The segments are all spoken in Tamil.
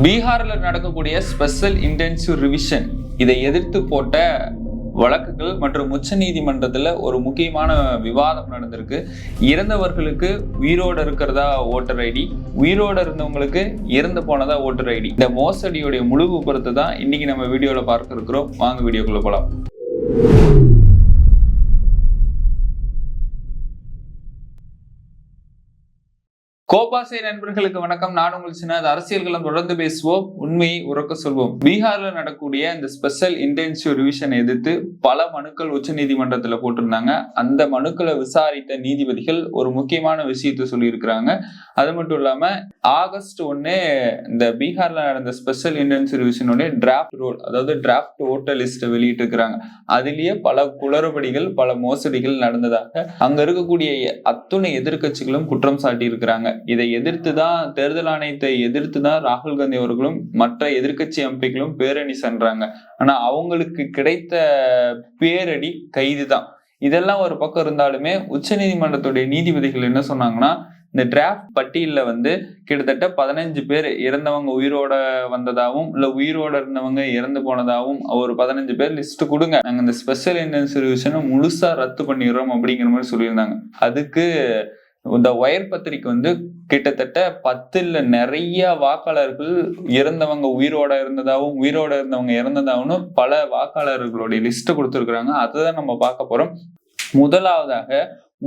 பீகார்ல நடக்கக்கூடிய ஸ்பெஷல் இன்டென்சிவ் ரிவிஷன் இதை எதிர்த்து போட்ட வழக்குகள் மற்றும் உச்ச நீதிமன்றத்துல ஒரு முக்கியமான விவாதம் நடந்திருக்கு. இறந்தவர்களுக்கு உயிரோடு இருக்கிறதா ஓட்டர் ஐடி, உயிரோடு இருந்தவங்களுக்கு இறந்து போனதா ஓட்டர் ஐடி. இந்த மோசடியுடைய முழு விபரத்தை தான் இன்னைக்கு நம்ம வீடியோல பார்க்க இருக்கிறோம். வாங்க வீடியோக்குள்ள போலாம். கோபாசை நண்பர்களுக்கு வணக்கம். நான் உங்கள் சின்னது. அரசியல்களம் தொடர்ந்து பேசுவோம், உண்மையை உறக்க சொல்வோம். பீகார்ல நடக்கக்கூடிய இந்த ஸ்பெஷல் இன்டென்சிவ் ரிவிஷனை எதிர்த்து பல மனுக்கள் உச்ச நீதிமன்றத்துல போட்டிருந்தாங்க. அந்த மனுக்களை விசாரித்த நீதிபதிகள் ஒரு முக்கியமான விஷயத்த சொல்லியிருக்கிறாங்க. அது மட்டும் இல்லாம ஆகஸ்ட் 1 இந்த பீகார்ல நடந்த ஸ்பெஷல் இன்டென்சிவ் ரிவிஷனுடைய டிராஃப்ட் ரோல், அதாவது டிராஃப்ட் ஓட்டர் லிஸ்ட்டை வெளியிட்டு இருக்கிறாங்க. அதுலயே பல குளறுபடிகள், பல மோசடிகள் நடந்ததாக அங்க இருக்கக்கூடிய அத்துணை எதிர்கட்சிகளும் குற்றம் சாட்டி இருக்கிறாங்க. இதை எதிர்த்துதான், தேர்தல் ஆணையத்தை எதிர்த்துதான் ராகுல் காந்தி அவர்களும் மற்ற எதிர்கட்சி எம்பிக்களும் பேரணி சென்றாங்க. ஆனா அவங்களுக்கு கிடைத்த பேரடி கைதுதான். இதெல்லாம் ஒரு பக்கம் இருந்தாலுமே உச்ச நீதிமன்றத்துடைய நீதிபதிகள் என்ன சொன்னாங்கன்னா, இந்த டிராஃப்ட் பட்டியலில் கிட்டத்தட்ட 15 பேர் இறந்தவங்க உயிரோட வந்ததாகவும் இல்ல உயிரோட இருந்தவங்க இறந்து போனதாகவும் ஒரு 15 பேர் லிஸ்ட் கொடுங்க, நாங்க இந்த ஸ்பெஷல் இன்டென்சிவ் ரிவிஷனை முழுசா ரத்து பண்ணிடுறோம் அப்படிங்கிற மாதிரி சொல்லியிருந்தாங்க. அதுக்கு இந்த ஒயர் பத்திரிக்கை கிட்டத்தட்ட 10 நிறைய வாக்காளர்கள் இறந்தவங்க உயிரோட இருந்ததாகவும் உயிரோட இருந்தவங்க இறந்ததாகவும் பல வாக்காளர்களுடைய லிஸ்ட் கொடுத்துருக்குறாங்க. அதுதான் நம்ம பார்க்க போறோம். முதலாவதாக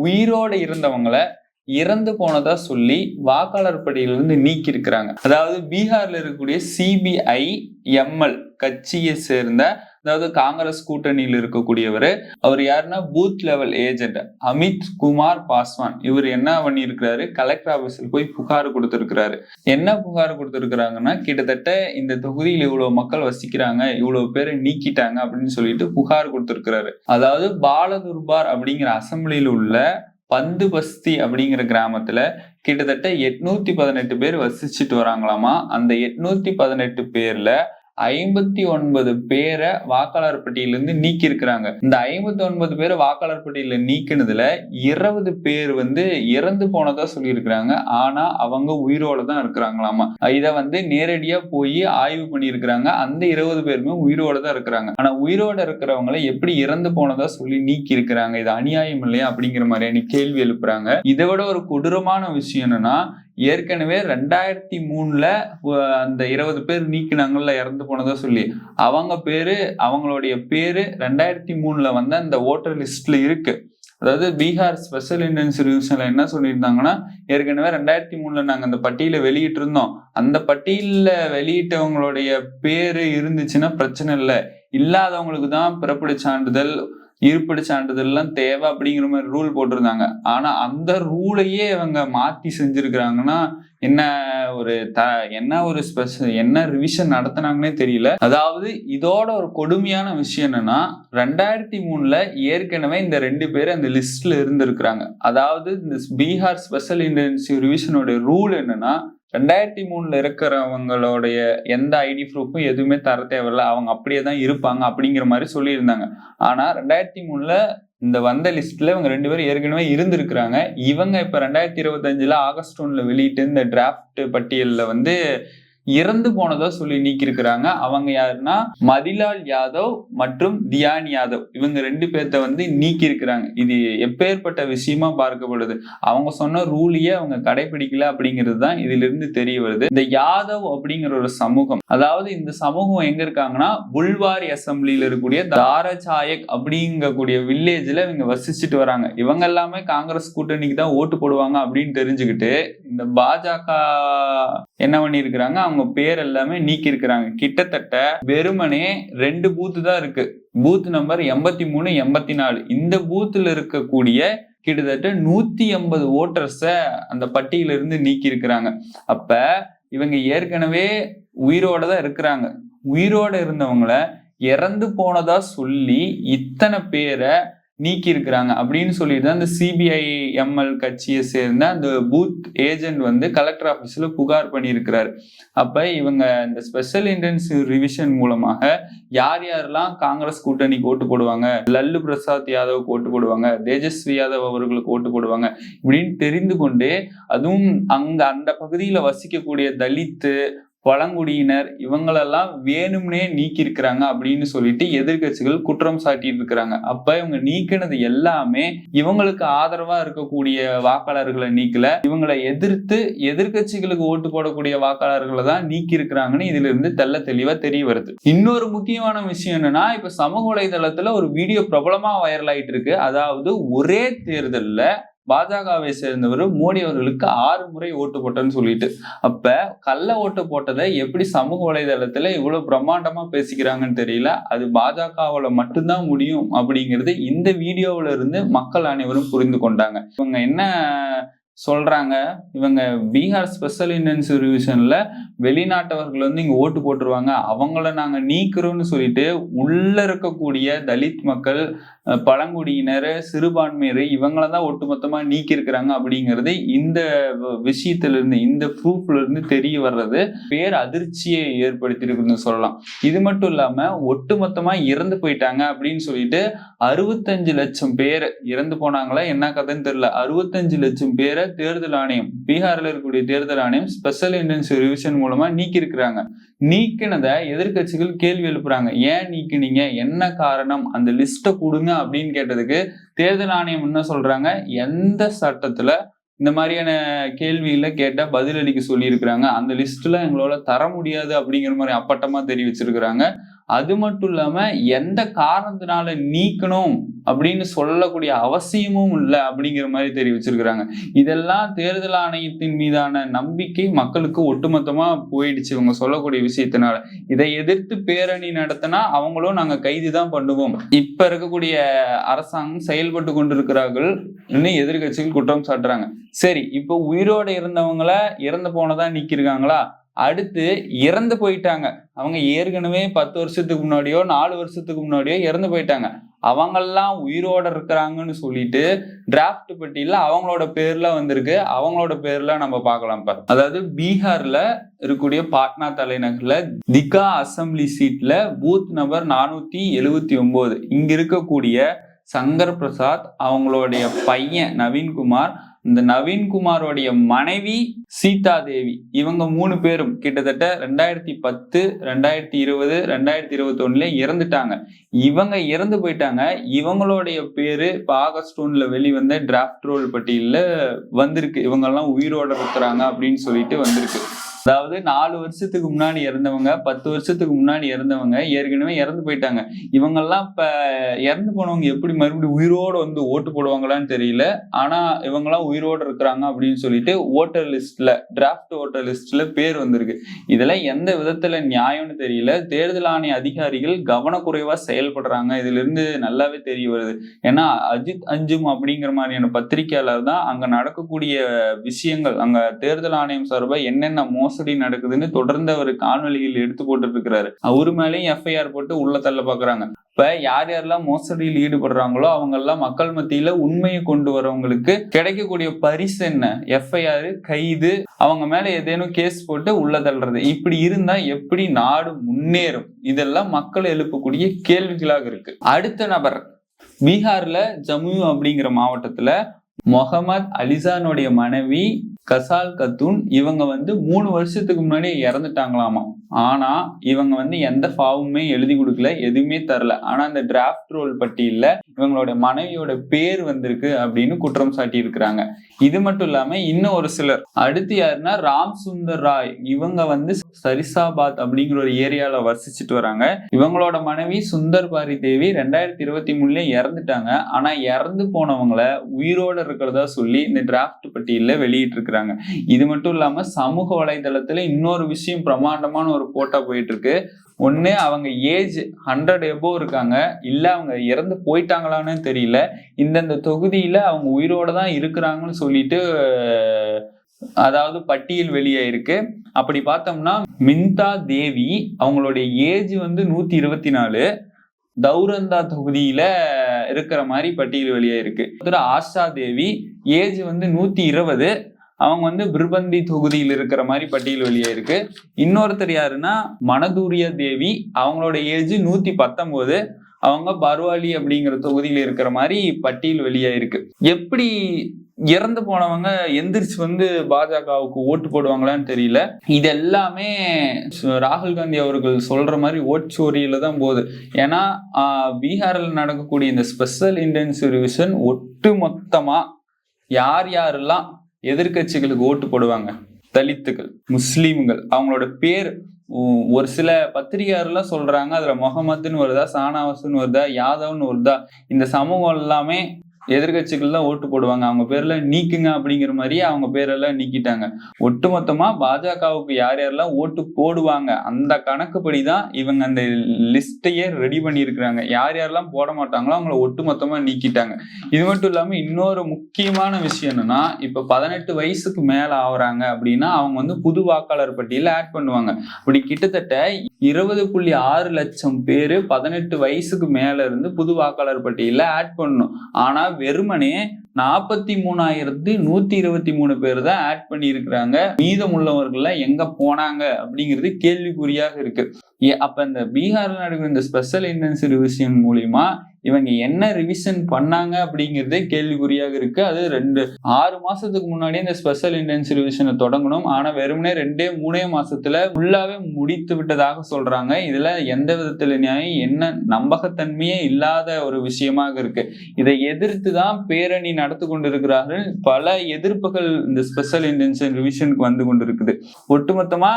உயிரோட இருந்தவங்களை இறந்து போனதா சொல்லி வாக்காளர் பட்டியலிருந்து நீக்கி இருக்கிறாங்க. அதாவது பீகார்ல இருக்கக்கூடிய CPI-ML கட்சியை சேர்ந்த, அதாவது காங்கிரஸ் கூட்டணியில் இருக்கக்கூடியவர், அவர் யாருன்னா booth level agent Amit Kumar Paswan. இவர் என்ன பண்ணியிருக்கிறாரு, கலெக்டர் ஆபீஸில் போய் புகார் கொடுத்திருக்கிறாரு. என்ன புகார் கொடுத்திருக்கிறாங்கன்னா, கிட்டத்தட்ட இந்த தொகுதியில் இவ்வளவு மக்கள் வசிக்கிறாங்க, இவ்வளவு பேரை நீக்கிட்டாங்க அப்படின்னு சொல்லிட்டு புகார் கொடுத்திருக்கிறாரு. அதாவது பாலதுர்பார் அப்படிங்கிற அசம்பிளியில் உள்ள பந்து பஸ்தி அப்படிங்கிற கிராமத்துல கிட்டத்தட்ட 818 பேர் வசிச்சுட்டு வராங்களாமா. அந்த 818 பேர்ல 59 பேரை வாக்காளர் பட்டியலிருந்து நீக்கி இருக்கிறாங்க. இந்த 59 பேரை வாக்காளர் பட்டியல நீக்கினதுல 20 பேர் இறந்து போனதா சொல்லி இருக்கிறாங்க. ஆனா அவங்க உயிரோட தான் இருக்கிறாங்களாமா. இத நேரடியா போய் ஆய்வு பண்ணி இருக்கிறாங்க. அந்த 20 பேருமே உயிரோட தான் இருக்கிறாங்க. ஆனா உயிரோட இருக்கிறவங்களை எப்படி இறந்து போனதா சொல்லி நீக்கி இருக்கிறாங்க, இது அநியாயம் இல்லையா அப்படிங்கிற மாதிரியான கேள்வி எழுப்புறாங்க. இதை விட ஒரு கொடூரமான விஷயம் என்னன்னா, ஏற்கனவே 2003 அந்த 20 பேர் நீக்கினாங்கல்ல இறந்து போனதா சொல்லி, அவங்களுடைய பேரு 2003 வந்த அந்த ஓட்டர் லிஸ்ட்ல இருக்கு. அதாவது பீகார் ஸ்பெஷல் இன்டென்சிவ் ரிவிஷன்ல என்ன சொல்லியிருந்தாங்கன்னா, ஏற்கனவே 2003 நாங்க அந்த பட்டியலை வெளியிட்டு இருந்தோம். அந்த பட்டியல வெளியிட்டவங்களுடைய பேரு இருந்துச்சுன்னா பிரச்சனை இல்லை, இல்லாதவங்களுக்கு தான் பிறப்பிட சான்றிதழ், இருப்பிட சான்றிதழ் எல்லாம் தேவை அப்படிங்கிற மாதிரி ரூல் போட்டிருந்தாங்க. ஆனா அந்த ரூலையே இவங்க மாத்தி செஞ்சிருக்கிறாங்கன்னா என்ன ஒரு ஸ்பெஷல் என்ன ரிவிஷன் நடத்தினாங்கன்னே தெரியல. அதாவது இதோட ஒரு கொடுமையான விஷயம் என்னன்னா, 2003 ஏற்கனவே இந்த 2 பேர் அந்த லிஸ்ட்ல இருந்திருக்கிறாங்க. அதாவது இந்த பீகார் ஸ்பெஷல் இன்டென்சிவ் ரிவிஷனோட ரூல் என்னன்னா, 2003 இருக்கிறவங்களுடைய எந்த ஐடி ப்ரூஃபும் எதுவுமே தர தேவையில்ல, அவங்க அப்படியே தான் இருப்பாங்க அப்படிங்கிற மாதிரி சொல்லியிருந்தாங்க. ஆனா 2003 இந்த வந்த லிஸ்ட்ல இவங்க 2 பேரும் ஏற்கனவே இருந்திருக்கிறாங்க. இவங்க இப்ப 2025 ஆகஸ்ட் 1 வெளியிட்டு இந்த டிராஃப்ட் பட்டியல்ல இறந்து போனதா சொல்லி நீக்கி இருக்கிறாங்க. அவங்க யாருன்னா மதிலால் யாதவ் மற்றும் தியான் யாதவ், இவங்க 2 பேர்த்த நீக்கி இருக்கிறாங்க. இது எப்பேற்பட்ட விஷயமா பார்க்கப்படுது. அவங்க சொன்ன ரூலையே அவங்க கடைபிடிக்கல அப்படிங்கிறது தான் இதுல இருந்து தெரிய வருது. இந்த யாதவ் அப்படிங்கிற ஒரு சமூகம், அதாவது இந்த சமூகம் எங்க இருக்காங்கன்னா, புல்வாரி அசம்பிளியில இருக்கக்கூடிய தாரசாயக் அப்படிங்கக்கூடிய வில்லேஜ்ல இவங்க வசிச்சுட்டு வராங்க. இவங்க எல்லாமே காங்கிரஸ் கூட்டணிக்கு தான் ஓட்டு போடுவாங்க அப்படின்னு தெரிஞ்சுக்கிட்டு இந்த பாஜக என்ன பண்ணி இருக்கிறாங்க, அவங்க பேர் எல்லாமே நீக்கி இருக்கிறாங்க. கிட்டத்தட்ட வெறுமனே 2 பூத்து தான் இருக்கு. Booth number 83, 84. இந்த பூத்துல இருக்கக்கூடிய கிட்டத்தட்ட 180 ஓட்டர்ஸ அந்த பட்டியல இருந்து நீக்கி இருக்கிறாங்க. அப்ப இவங்க ஏற்கனவே உயிரோட தான் இருக்கிறாங்க. உயிரோட இருந்தவங்கள இறந்து போனதா சொல்லி இத்தனை பேரை நீக்கி இருக்கிறாங்க அப்படின்னு சொல்லிட்டு தான் இந்த CPI-ML கட்சியை சேர்ந்த அந்த பூத் ஏஜென்ட் கலெக்டர் ஆபீஸ்ல புகார் பண்ணியிருக்கிறாரு. அப்ப இவங்க இந்த ஸ்பெஷல் இன்டென்சிவ் ரிவிஷன் மூலமாக யார் யாரெல்லாம் காங்கிரஸ் கூட்டணிக்கு ஓட்டு போடுவாங்க, லல்லு பிரசாத் யாதவுக்கு ஓட்டு போடுவாங்க, தேஜஸ்வி யாதவ் அவர்களுக்கு ஓட்டு போடுவாங்க இப்படின்னு தெரிந்து கொண்டு, அதுவும் அந்த பகுதியில வசிக்கக்கூடிய தலித்து பழங்குடியினர் இவங்களெல்லாம் வேணும்னே நீக்கி இருக்கிறாங்க அப்படின்னு சொல்லிட்டு எதிர்கட்சிகள் குற்றம் சாட்டிட்டு இருக்கிறாங்க. அப்ப இவங்க நீக்கினது எல்லாமே இவங்களுக்கு ஆதரவா இருக்கக்கூடிய வாக்காளர்களை நீக்கல, இவங்களை எதிர்த்து எதிர்கட்சிகளுக்கு ஓட்டு போடக்கூடிய வாக்காளர்களை தான் நீக்கி இருக்கிறாங்கன்னு இதுல இருந்து தெள்ள தெளிவா தெரிய வருது. இன்னொரு முக்கியமான விஷயம் என்னன்னா, இப்ப சமூக வலைதளத்துல ஒரு வீடியோ பிரபலமா வைரல் ஆயிட்டு இருக்கு. அதாவது ஒரே தேர்தல்ல பாஜகவை சேர்ந்தவர் மோடி அவர்களுக்கு 6 முறை ஓட்டு போட்டேன்னு சொல்லிட்டு, அப்ப கள்ள ஓட்டு போட்டதை எப்படி சமூக வலைதளத்துல இவ்வளவு பிரம்மாண்டமா பேசிக்கிறாங்கன்னு தெரியல. அது பாஜகவால மட்டும்தான் முடியும் அப்படிங்கிறது இந்த வீடியோவில இருந்து மக்கள் அனைவரும் புரிந்து கொண்டாங்க. இவங்க என்ன சொல்றாங்க, இவங்க பீகார் ஸ்பெஷல் இன்டென்சிவ் ரிவிஷன்ல வெளிநாட்டவர்கள் வந்து இங்க ஓட்டு போட்டுருவாங்க, அவங்கள நாங்க நீக்கிறோம்னு சொல்லிட்டு உள்ள இருக்கக்கூடிய தலித் மக்கள், பழங்குடியினர், சிறுபான்மையினர் இவங்களதான் ஒட்டுமொத்தமா நீக்கி இருக்கிறாங்க அப்படிங்கிறது இந்த விஷயத்துல இருந்து, இந்த ப்ரூஃப்ல இருந்து தெரிய வர்றது பேர் அதிர்ச்சியை ஏற்படுத்தி இருக்குன்னு சொல்லலாம். இது மட்டும் இல்லாம ஒட்டுமொத்தமா இறந்து போயிட்டாங்க அப்படின்னு சொல்லிட்டு 65 லட்சம் பேர் இறந்து போனாங்களா என்ன கதைன்னு தெரியல. 65 லட்சம் பேரை தேர்தல் ஆணையம், பீகார்ல இருக்கக்கூடிய தேர்தல் ஆணையம் ஸ்பெஷல் இன்டென்சிவ் ரிவிஷன் மூலமா நீக்கி இருக்கிறாங்க. நீக்கினதை எதிர்கட்சிகள் கேள்வி எழுப்புறாங்க. ஏன் நீக்கினீங்க, என்ன காரணம், அந்த லிஸ்ட கொடுங்க அப்படின்னு கேட்டதுக்கு தேர்தல் ஆணையம் என்ன சொல்றாங்க, எந்த சட்டத்துல இந்த மாதிரியான கேள்விகளை கேட்டா பதிலளிக்க சொல்லி இருக்கிறாங்க, அந்த லிஸ்ட்ல எங்களால தர முடியாது அப்படிங்கிற மாதிரி அப்பட்டமா தெரிவிச்சிருக்கிறாங்க. அது மட்டும் இல்லாம எந்த காரணத்தினால நீக்கணும் அப்படின்னு சொல்லக்கூடிய அவசியமும் இல்லை அப்படிங்கிற மாதிரி தெரிவிச்சிருக்கிறாங்க. இதெல்லாம் தேர்தல் ஆணையத்தின் மீதான நம்பிக்கை மக்களுக்கு ஒட்டுமொத்தமா போயிடுச்சு இவங்க சொல்லக்கூடிய விஷயத்தினால. இதை எதிர்த்து பேரணி நடத்தினா அவங்களும் நாங்க கைது தான் பண்ணுவோம், இப்ப இருக்கக்கூடிய அரசாங்கம் செயல்பட்டு கொண்டிருக்கிறார்கள் எதிர்கட்சிகள் குற்றம் சாட்டுறாங்க. சரி, இப்போ உயிரோட இருந்தவங்கள இறந்து போனதா நீக்கிருக்காங்களா, அடுத்து இறந்து போயிட்டாங்க, அவங்க ஏற்கனவே 10 வருஷத்துக்கு முன்னாடியோ 4 வருஷத்துக்கு முன்னாடியோ இறந்து போயிட்டாங்க, அவங்கெல்லாம் உயிரோட இருக்கிறாங்கன்னு சொல்லிட்டு டிராப்ட் பட்டியல அவங்களோட பேர்ல வந்திருக்கு. அவங்களோட பேர்ல நம்ம பார்க்கலாம். அதாவது பீகார்ல இருக்கக்கூடிய பாட்னா தலைநகர்ல திகா அசம்பிளி சீட்ல பூத் நம்பர் 479 இங்க இருக்கக்கூடிய சங்கர் பிரசாத், அவங்களுடைய பையன் நவீன்குமார், இந்த நவீன்குமாரோடைய மனைவி சீதா தேவி, இவங்க 3 பேரும் கிட்டத்தட்ட 2010, 2020, 2021 இறந்துட்டாங்க. இவங்க இறந்து போயிட்டாங்க. இவங்களுடைய பேரு இப்ப ஆகஸ்ட் 1 வெளிவந்த டிராப்ட் ரோல் பட்டியல வந்திருக்கு. இவங்க எல்லாம் உயிரோட இருக்கிறாங்க அப்படின்னு சொல்லிட்டு வந்திருக்கு. அதாவது 4 வருஷத்துக்கு முன்னாடி இறந்தவங்க, 10 வருஷத்துக்கு முன்னாடி இறந்தவங்க ஏற்கனவே இறந்து போயிட்டாங்க. இவங்கெல்லாம் இப்ப இறந்து போனவங்க எப்படி மறுபடியும் உயிரோட வந்து ஓட்டு போடுவாங்களான்னு தெரியல. ஆனா இவங்கெல்லாம் உயிரோட இருக்கிறாங்க அப்படின்னு சொல்லிட்டு ஓட்டர் லிஸ்ட்ல, டிராப்ட் ஓட்டர் லிஸ்ட்ல பேர் வந்திருக்கு. இதெல்லாம் எந்த விதத்துல நியாயம்னு தெரியல. தேர்தல் ஆணைய அதிகாரிகள் கவனக்குறைவா செயல்படுறாங்க, இதுல இருந்து நல்லாவே தெரிய வருது. ஏன்னா அஜித் அஞ்சும் அப்படிங்கிற மாதிரியான பத்திரிகையாளர் தான் அங்க நடக்கக்கூடிய விஷயங்கள், அங்க தேர்தல் ஆணையம் சார்பா என்னென்ன மோசடி நடக்குதுன்னு தொடர்ந்து அவர் காணொலியில் எடுத்து போட்டு இருக்கிறாரு. அவரு மேலேயும் எஃப்ஐஆர் போட்டு உள்ள தள்ள பாக்குறாங்க. இப்ப யார் யாரெல்லாம் மோசடியில் ஈடுபடுறாங்களோ அவங்க எல்லாம் மக்கள் மத்தியில உண்மையை கொண்டு வரவங்களுக்கு கிடைக்கக்கூடிய பரிசு என்ன, எஃப்ஐஆர், கைது, அவங்க மேல ஏதேனும் கேஸ் போட்டு உள்ள தள்ளுறது. இப்படி இருந்தா எப்படி நாடு முன்னேறும்? இதெல்லாம் மக்கள் எழுப்பக்கூடிய கேள்விகளாக இருக்கு. அடுத்த நபர் பீகார்ல ஜம்மு அப்படிங்கிற மாவட்டத்துல முகமது அலிசானுடைய மனைவி கசால் கத்தூன், இவங்க வந்து 3 வருஷத்துக்கு முன்னாடி இறந்துட்டாங்களாமா. ஆனா இவங்க வந்து எந்த ஃபார்முமே எழுதி கொடுக்கல, எதுவுமே தரல. ஆனா இந்த டிராப்ட் ரோல் பட்டியல்ல இவங்களோட மனைவியோட பேர் வந்திருக்கு அப்படின்னு குற்றம் சாட்டி இருக்கிறாங்க. இது மட்டும் இல்லாம இன்னும் ஒரு சிலர், அடுத்து யாருன்னா ராம் சுந்தர் ராய், இவங்க வந்து சரிசாபாத் அப்படிங்கிற ஒரு ஏரியால வசிச்சுட்டு வராங்க. இவங்களோட மனைவி சுந்தர் பாரி தேவி 2023 இறந்துட்டாங்க. ஆனா இறந்து போனவங்கள உயிரோட இருக்கிறதா சொல்லி இந்த டிராப்ட் பட்டியல்ல வெளியிட்டு இருக்கிறாங்க. இது மட்டும் இல்லாம சமூக வலைதளத்துல இன்னொரு விஷயம் பிரமாண்டமான ஒரு போட்டோ போயிட்டு இருக்கு. ஒண்ணு அவங்க ஏஜ் 100 எபோ இருக்காங்க, இல்ல அவங்க இறந்து போயிட்டாங்களான்னு தெரியல. இந்தந்த தொகுதியில அவங்க உயிரோட தான் இருக்கிறாங்கன்னு சொல்லிட்டு அதாவது பட்டியல் வெளியாயிருக்கு. அப்படி பார்த்தோம்னா மின்தா தேவி, அவங்களுடைய ஏஜ் வந்து 124, தௌரந்தா தொகுதியில இருக்கிற மாதிரி பட்டியல் வெளியாயிருக்கு. ஆஷா தேவி ஏஜ் வந்து 120, அவங்க வந்து பிர்பந்தி தொகுதியில் இருக்கிற மாதிரி பட்டியல் வெளியாயிருக்கு. இன்னொருத்தர் யாருன்னா மனதூரியா தேவி, அவங்களோட ஏஜ் 119, அவங்க பர்வாலி அப்படிங்கிற தொகுதியில் இருக்கிற மாதிரி பட்டியல் வெளியாயிருக்கு. எப்படி இறந்து போனவங்க எந்திரிச்சு பாஜகவுக்கு ஓட்டு போடுவாங்களான்னு தெரியல. இது எல்லாமே ராகுல் காந்தி அவர்கள் சொல்ற மாதிரி ஓட்சோரியில தான் போகுது. ஏன்னா பீகார்ல நடக்கக்கூடிய இந்த ஸ்பெஷல் இன்டென்சிவ் ரிவிஷன் ஒட்டு மொத்தமா யார் யாரெல்லாம் எதிர்கட்சிகளுக்கு ஓட்டு போடுவாங்க, தலித்துகள், முஸ்லீம்கள், அவங்களோட பேர் ஒரு சில பத்திரிகையாளர்லாம் சொல்றாங்க அதுல முகமதுன்னு வருதா, சானாவஸ்ன்னு வருதா, யாதவ்னு வருதா, இந்த சமூகம் எல்லாமே எதிர்கட்சிகள் தான் ஓட்டு போடுவாங்க, அவங்க பேர்ல நீக்குங்க அப்படிங்கிற மாதிரி அவங்க பேரெல்லாம் நீக்கிட்டாங்க. ஒட்டுமொத்தமா பாஜகவுக்கு யார் யாரெல்லாம் ஓட்டு போடுவாங்க அந்த கணக்குப்படிதான் இவங்க அந்த லிஸ்டையே ரெடி பண்ணியிருக்கிறாங்க. யார் யாரெல்லாம் போட மாட்டாங்களோ அவங்கள ஒட்டுமொத்தமா நீக்கிட்டாங்க. இது மட்டும் இல்லாம இன்னொரு முக்கியமான விஷயம் என்னன்னா, இப்ப 18 வயசுக்கு மேல ஆகுறாங்க அப்படின்னா அவங்க புது வாக்காளர் பட்டியல ஆட் பண்ணுவாங்க. அப்படி கிட்டத்தட்ட 20.6 லட்சம் பேரு 18 வயசுக்கு மேல இருந்து புது வாக்காளர் பட்டியல ஆட் பண்ணணும். ஆனா வெறுமனே 43,123 பேர் தான் ஆட் பண்ணி இருக்கிறாங்க. மீதம் உள்ளவர்கள் எங்க போனாங்க அப்படிங்கிறது கேள்விக்குறியாக இருக்கு. அப்ப இந்த பீகார்ல நடக்கிற இந்த ஸ்பெஷல் இன்டென்சிவ் ரிவிஷன் மூலியமா இவங்க என்ன ரிவிஷன் பண்ணாங்க அப்படிங்கிறதே கேள்விக்குறியாக இருக்கு. அது 6 மாசத்துக்கு முன்னாடியே இந்த ஸ்பெஷல் இன்டென்சிவ் ரிவிஷனை தொடங்கணும். ஆனா வெறுமனே 2-3 மாசத்துல ஃபுல்லாவே முடித்து விட்டதாக சொல்றாங்க. இதுல எந்த விதத்துல நியாயம், என்ன நம்பகத்தன்மையே இல்லாத ஒரு விஷயமாக இருக்கு. இதை எதிர்த்து தான் பேரணி நடத்தி கொண்டிருக்கிறார்கள். பல எதிர்ப்புகள் இந்த ஸ்பெஷல் இன்டென்சிவ் ரிவிஷனுக்கு வந்து கொண்டிருக்குது. ஒட்டுமொத்தமா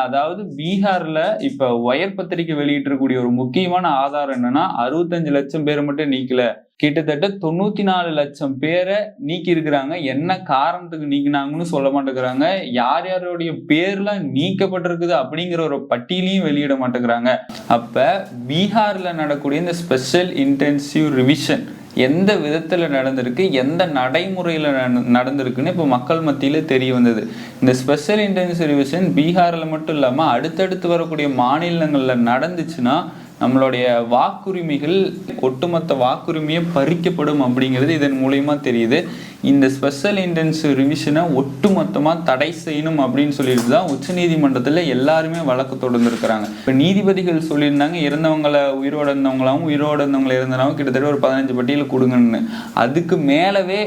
அதாவது பீகார்ல இப்ப வயர் பத்திரிகை வெளியிட்டிருக்கக்கூடிய ஒரு முக்கியமான ஆதாரம் என்னன்னா, 65 லட்சம் பேரை மட்டும் நீக்கல, கிட்டத்தட்ட 94 லட்சம் பேரை நீக்கி இருக்கிறாங்க. என்ன காரணத்துக்கு நீக்கினாங்கன்னு சொல்ல மாட்டேங்கிறாங்க. யார் யாருடைய பேர்லாம் நீக்கப்பட்டிருக்குது அப்படிங்கிற ஒரு பட்டியலையும் வெளியிட மாட்டேங்கிறாங்க. அப்ப பீகார்ல நடக்கூடிய இந்த ஸ்பெஷல் இன்டென்சிவ் ரிவிஷன் எந்த விதத்துல நடந்திருக்கு, எந்த நடைமுறையில நடந்திருக்குன்னு இப்ப மக்கள் மத்தியில தெரிய வந்தது. இந்த ஸ்பெஷல் இன்டென்சிவ் ரிவிஷன் பீகார்ல மட்டும் இல்லாம அடுத்தடுத்து வரக்கூடிய மாநிலங்கள்ல நடந்துச்சுன்னா நம்மளுடைய வாக்குரிமைகள், ஒட்டுமொத்த வாக்குரிமையை பறிக்கப்படும் அப்படிங்கிறது இதன் மூலியமா தெரியுது. இந்த ஸ்பெஷல் இன்டென்சிவ் ரிவிஷனை ஒட்டுமொத்தமா தடை செய்யணும் அப்படின்னு சொல்லிட்டு தான் உச்ச நீதிமன்றத்துல எல்லாருமே வழக்கு தொடர்ந்துருக்கிறாங்க. இப்ப நீதிபதிகள் சொல்லியிருந்தாங்க இறந்தவங்களை உயிரோட இருந்தவங்களை இறந்தவங்க கிட்டத்தட்ட ஒரு 15 பட்டியல் கொடுங்கன்னு. அதுக்கு மேலவே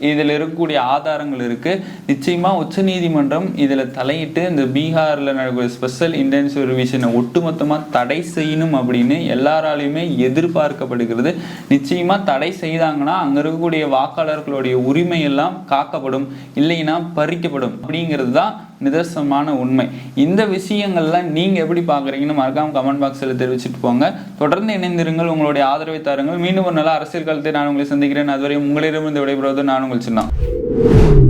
இதுல இருக்கக்கூடிய ஆதாரங்கள் இருக்கு. நிச்சயமா உச்ச நீதிமன்றம் இதுல தலையிட்டு இந்த பீகார்ல நடக்கிற ஸ்பெஷல் இன்டென்சிவ் ரிவிஷனை ஒட்டுமொத்தமா தடை செய்யணும் அப்படின்னு எல்லாராலையுமே எதிர்பார்க்கப்படுகிறது. நிச்சயமா தடை செய்தாங்கன்னா அங்க இருக்கக்கூடிய வாக்காளர்களுடைய உரிமை எல்லாம் காக்கப்படும், இல்லைன்னா பறிக்கப்படும் அப்படிங்கிறது தான் நிதர்சனமான உண்மை. இந்த விஷயங்கள்லாம் நீங்க எப்படி பாக்குறீங்கன்னு மறக்காம கமெண்ட் பாக்ஸ்ல தெரிவிச்சுட்டு போங்க. தொடர்ந்து இணைந்திருங்கள், உங்களுடைய ஆதரவை தாருங்கள். மீண்டும் ஒரு நல்ல அரசியல் காலத்தை நான் உங்களை சந்திக்கிறேன். அதுவரை உங்களிடமிருந்து விடைபெறுவது நான் உங்கள் சின்ன.